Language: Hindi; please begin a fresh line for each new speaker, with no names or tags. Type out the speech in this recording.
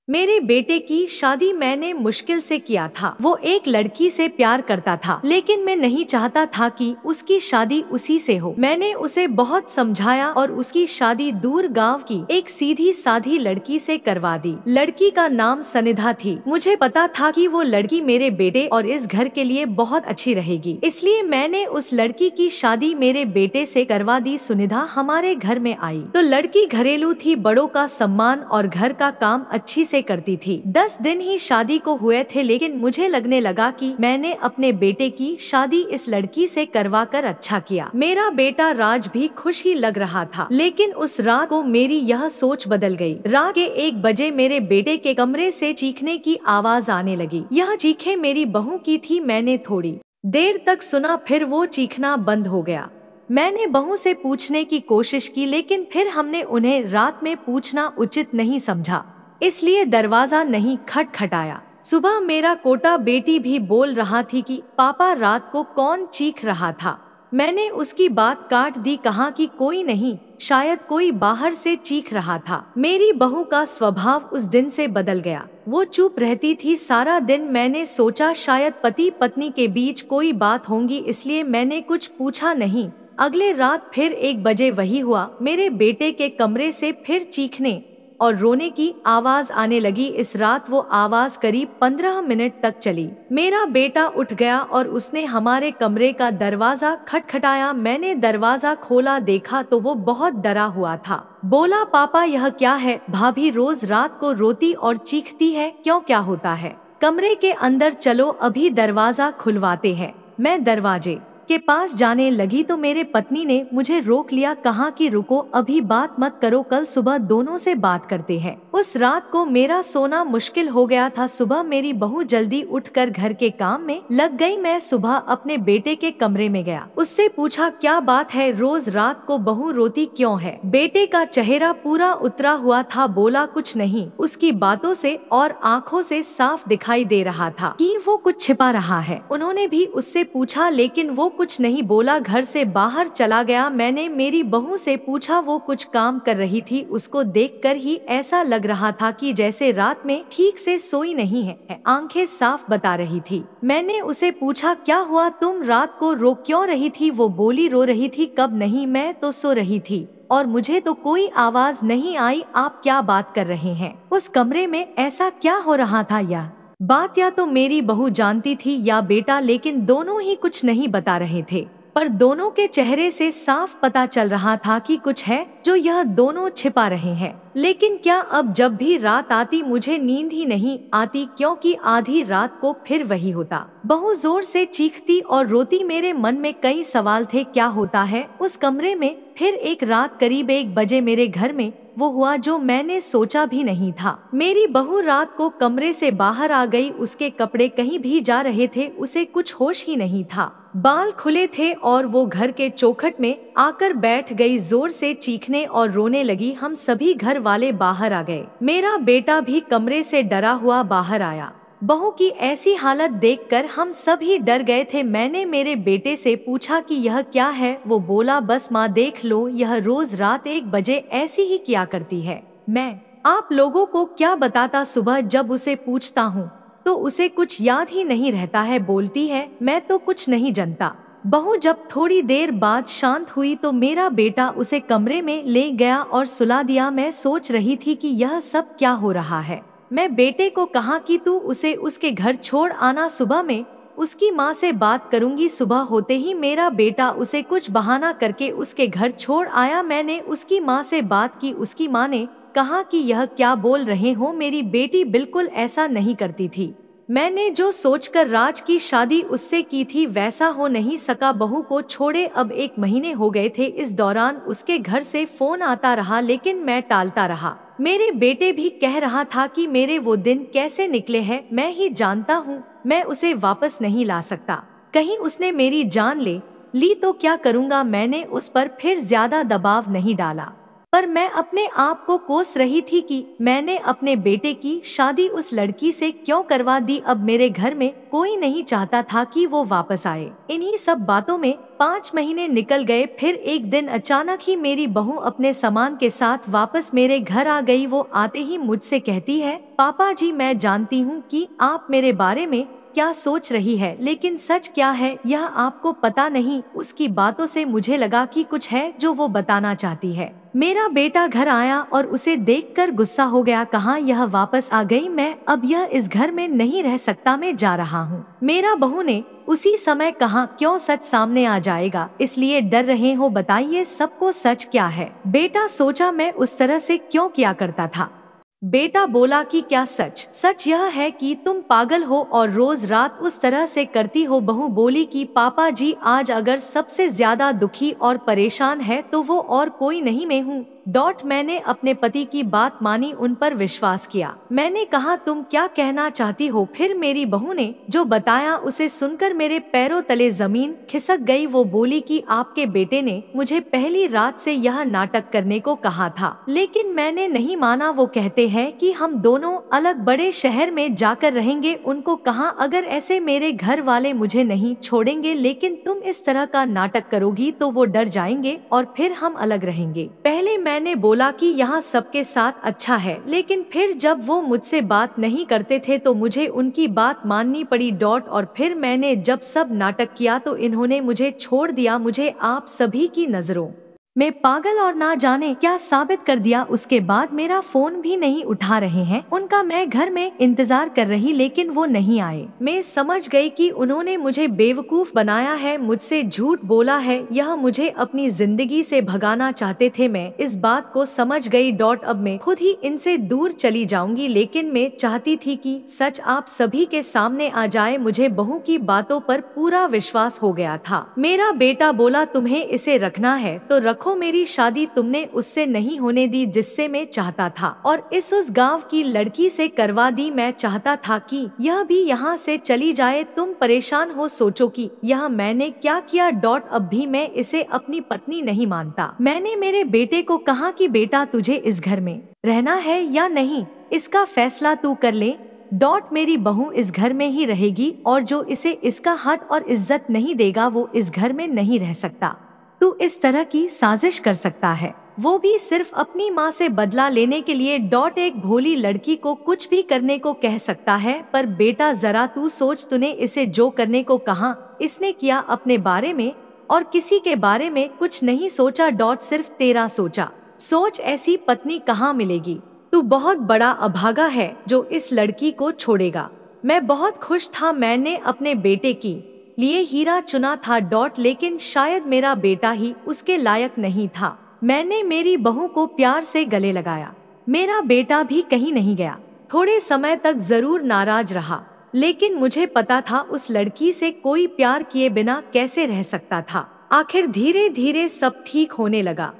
मेरे बेटे की शादी मैंने मुश्किल से किया था। वो एक लड़की से प्यार करता था, लेकिन मैं नहीं चाहता था कि उसकी शादी उसी से हो। मैंने उसे बहुत समझाया और उसकी शादी दूर गांव की एक सीधी साधी लड़की से करवा दी। लड़की का नाम सनिधा थी। मुझे पता था कि वो लड़की मेरे बेटे और इस घर के लिए बहुत अच्छी रहेगी, इसलिए मैंने उस लड़की की शादी मेरे बेटे से करवा दी। सुनिधा हमारे घर में आई तो लड़की घरेलू थी, बड़ों का सम्मान और घर का काम अच्छी से करती थी। 10 दिन ही शादी को हुए थे, लेकिन मुझे लगने लगा कि मैंने अपने बेटे की शादी इस लड़की से करवा कर अच्छा किया। मेरा बेटा राज भी खुश ही लग रहा था, लेकिन उस रात को मेरी यह सोच बदल गई। रात के 1 बजे मेरे बेटे के कमरे से चीखने की आवाज आने लगी। यह चीखें मेरी बहू की थी। मैंने थोड़ी देर तक सुना, फिर वो चीखना बंद हो गया। मैंने बहू से पूछने की कोशिश की, लेकिन फिर हमने उन्हें रात में पूछना उचित नहीं समझा, इसलिए दरवाजा नहीं खटखटाया। सुबह मेरा कोटा बेटी भी बोल रहा थी कि पापा रात को कौन चीख रहा था। मैंने उसकी बात काट दी, कहा कि कोई नहीं, शायद कोई बाहर से चीख रहा था। मेरी बहू का स्वभाव उस दिन से बदल गया। वो चुप रहती थी सारा दिन। मैंने सोचा शायद पति पत्नी के बीच कोई बात होगी, इसलिए मैंने कुछ पूछा नहीं। अगले रात फिर 1 बजे वही हुआ। मेरे बेटे के कमरे से फिर चीखने और रोने की आवाज आने लगी। इस रात वो आवाज करीब 15 मिनट तक चली। मेरा बेटा उठ गया और उसने हमारे कमरे का दरवाजा खटखटाया। मैंने दरवाजा खोला, देखा तो वो बहुत डरा हुआ था। बोला, पापा यह क्या है? भाभी रोज रात को रोती और चीखती है, क्यों, क्या होता है? कमरे के अंदर चलो, अभी दरवाजा खुलवाते हैं। मैं दरवाजे के पास जाने लगी तो मेरे पत्नी ने मुझे रोक लिया, कहा कि रुको, अभी बात मत करो, कल सुबह दोनों से बात करते हैं। उस रात को मेरा सोना मुश्किल हो गया था। सुबह मेरी बहू जल्दी उठकर घर के काम में लग गई। मैं सुबह अपने बेटे के कमरे में गया, उससे पूछा क्या बात है, रोज रात को बहू रोती क्यों है? बेटे का चेहरा पूरा उतरा हुआ था। बोला कुछ नहीं। उसकी बातों से और आँखों से साफ दिखाई दे रहा था कि वो कुछ छिपा रहा है। उन्होंने भी उससे पूछा, लेकिन वो कुछ नहीं बोला, घर से बाहर चला गया। मैंने मेरी बहू से पूछा, वो कुछ काम कर रही थी। उसको देखकर ही ऐसा लग रहा था कि जैसे रात में ठीक से सोई नहीं है, आंखें साफ बता रही थी। मैंने उसे पूछा, क्या हुआ, तुम रात को रो क्यों रही थी? वो बोली, रो रही थी कब, नहीं, मैं तो सो रही थी और मुझे तो कोई आवाज नहीं आई। आप क्या बात कर रहे हैं? उस कमरे में ऐसा क्या हो रहा था? यह बात या तो मेरी बहू जानती थी या बेटा, लेकिन दोनों ही कुछ नहीं बता रहे थे। पर दोनों के चेहरे से साफ पता चल रहा था कि कुछ है जो यह दोनों छिपा रहे हैं। लेकिन क्या अब जब भी रात आती मुझे नींद ही नहीं आती, क्योंकि आधी रात को फिर वही होता। बहू जोर से चीखती और रोती। मेरे मन में कई सवाल थे, क्या होता है उस कमरे में? फिर एक रात करीब 1 बजे मेरे घर में वो हुआ जो मैंने सोचा भी नहीं था। मेरी बहू रात को कमरे से बाहर आ गई। उसके कपड़े कहीं भी जा रहे थे, उसे कुछ होश ही नहीं था। बाल खुले थे और वो घर के चौखट में आकर बैठ गई, जोर से चीखने और रोने लगी। हम सभी घर वाले बाहर आ गए। मेरा बेटा भी कमरे से डरा हुआ बाहर आया। बहू की ऐसी हालत देखकर हम सभी डर गए थे। मैंने मेरे बेटे से पूछा कि यह क्या है? वो बोला, बस माँ देख लो, यह रोज रात 1 बजे ऐसी ही किया करती है। मैं आप लोगों को क्या बताता, सुबह जब उसे पूछता हूँ तो उसे कुछ याद ही नहीं रहता है। बोलती है मैं तो कुछ नहीं जानता। बहू जब थोड़ी देर बाद शांत हुई तो मेरा बेटा उसे कमरे में ले गया और सुला दिया। मैं सोच रही थी कि यह सब क्या हो रहा है। मैं बेटे को कहा कि तू उसे उसके घर छोड़ आना, सुबह में उसकी माँ से बात करूंगी। सुबह होते ही मेरा बेटा उसे कुछ बहाना करके उसके घर छोड़ आया। मैंने उसकी माँ से बात की। उसकी माँ ने कहा कि यह क्या बोल रहे हो, मेरी बेटी बिल्कुल ऐसा नहीं करती थी। मैंने जो सोचकर राज की शादी उससे की थी वैसा हो नहीं सका। बहू को छोड़े अब 1 महीने हो गए थे। इस दौरान उसके घर से फोन आता रहा, लेकिन मैं टालता रहा। मेरे बेटे भी कह रहा था कि मेरे वो दिन कैसे निकले हैं मैं ही जानता हूँ, मैं उसे वापस नहीं ला सकता। कहीं उसने मेरी जान ले ली तो क्या करूँगा। मैंने उस पर फिर ज्यादा दबाव नहीं डाला। पर मैं अपने आप को कोस रही थी कि मैंने अपने बेटे की शादी उस लड़की से क्यों करवा दी। अब मेरे घर में कोई नहीं चाहता था कि वो वापस आए। इन्हीं सब बातों में 5 महीने निकल गए। फिर एक दिन अचानक ही मेरी बहू अपने सामान के साथ वापस मेरे घर आ गई। वो आते ही मुझसे कहती है, पापा जी, मैं जानती हूँ कि आप मेरे बारे में क्या सोच रही है, लेकिन सच क्या है यह आपको पता नहीं। उसकी बातों से मुझे लगा कि कुछ है जो वो बताना चाहती है। मेरा बेटा घर आया और उसे देखकर गुस्सा हो गया। कहा, यह वापस आ गई, मैं अब यह इस घर में नहीं रह सकता, मैं जा रहा हूँ। मेरा बहू ने उसी समय कहा, क्यों, सच सामने आ जाएगा इसलिए डर रहे हो, बताइए सबको सच क्या है। बेटा सोचा मैं उस तरह से क्यों किया करता था। बेटा बोला कि क्या सच? सच यह है कि तुम पागल हो और रोज रात उस तरह से करती हो। बहू बोली कि पापा जी, आज अगर सबसे ज्यादा दुखी और परेशान है तो वो और कोई नहीं, मैं हूँ। मैंने अपने पति की बात मानी, उन पर विश्वास किया। मैंने कहा, तुम क्या कहना चाहती हो? फिर मेरी बहू ने जो बताया उसे सुनकर मेरे पैरों तले जमीन खिसक गई। वो बोली कि आपके बेटे ने मुझे पहली रात से यह नाटक करने को कहा था, लेकिन मैंने नहीं माना। वो कहते हैं कि हम दोनों अलग बड़े शहर में जाकर रहेंगे। उनको कहा, अगर ऐसे मेरे घर वाले मुझे नहीं छोड़ेंगे, लेकिन तुम इस तरह का नाटक करोगी तो वो डर जाएंगे और फिर हम अलग रहेंगे। पहले मैंने बोला कि यहाँ सबके साथ अच्छा है, लेकिन फिर जब वो मुझसे बात नहीं करते थे तो मुझे उनकी बात माननी पड़ी। और फिर मैंने जब सब नाटक किया तो इन्होंने मुझे छोड़ दिया। मुझे आप सभी की नजरों मैं पागल और ना जाने क्या साबित कर दिया। उसके बाद मेरा फोन भी नहीं उठा रहे हैं। उनका मैं घर में इंतजार कर रही, लेकिन वो नहीं आए। मैं समझ गई कि उन्होंने मुझे बेवकूफ बनाया है, मुझसे झूठ बोला है। यह मुझे अपनी जिंदगी से भगाना चाहते थे। मैं इस बात को समझ गई। अब मैं खुद ही इनसे दूर चली जाऊंगी, लेकिन मैं चाहती थी कि सच आप सभी के सामने आ जाए। मुझे बहू की बातों पर पूरा विश्वास हो गया था। मेरा बेटा बोला, तुम्हें इसे रखना है तो रखो, मेरी शादी तुमने उससे नहीं होने दी जिससे मैं चाहता था, और उस गांव की लड़की से करवा दी। मैं चाहता था कि यह भी यहाँ से चली जाए। तुम परेशान हो, सोचो कि यह मैंने क्या किया। अब भी मैं इसे अपनी पत्नी नहीं मानता। मैंने मेरे बेटे को कहा कि बेटा, तुझे इस घर में रहना है या नहीं, इसका फैसला तू कर ले। मेरी बहू इस घर में ही रहेगी और जो इसे इसका हक और इज्जत नहीं देगा वो इस घर में नहीं रह सकता। तू इस तरह की साजिश कर सकता है, वो भी सिर्फ अपनी माँ से बदला लेने के लिए। एक भोली लड़की को कुछ भी करने को कह सकता है, पर बेटा जरा तू सोच, तूने इसे जो करने को कहा इसने किया। अपने बारे में और किसी के बारे में कुछ नहीं सोचा। सिर्फ तेरा सोचा। सोच, ऐसी पत्नी कहाँ मिलेगी। तू बहुत बड़ा अभागा है जो इस लड़की को छोड़ेगा। मैं बहुत खुश था, मैंने अपने बेटे की लिए हीरा चुना था। लेकिन शायद मेरा बेटा ही उसके लायक नहीं था। मैंने मेरी बहू को प्यार से गले लगाया। मेरा बेटा भी कहीं नहीं गया। थोड़े समय तक जरूर नाराज रहा, लेकिन मुझे पता था उस लड़की से कोई प्यार किए बिना कैसे रह सकता था। आखिर धीरे धीरे सब ठीक होने लगा।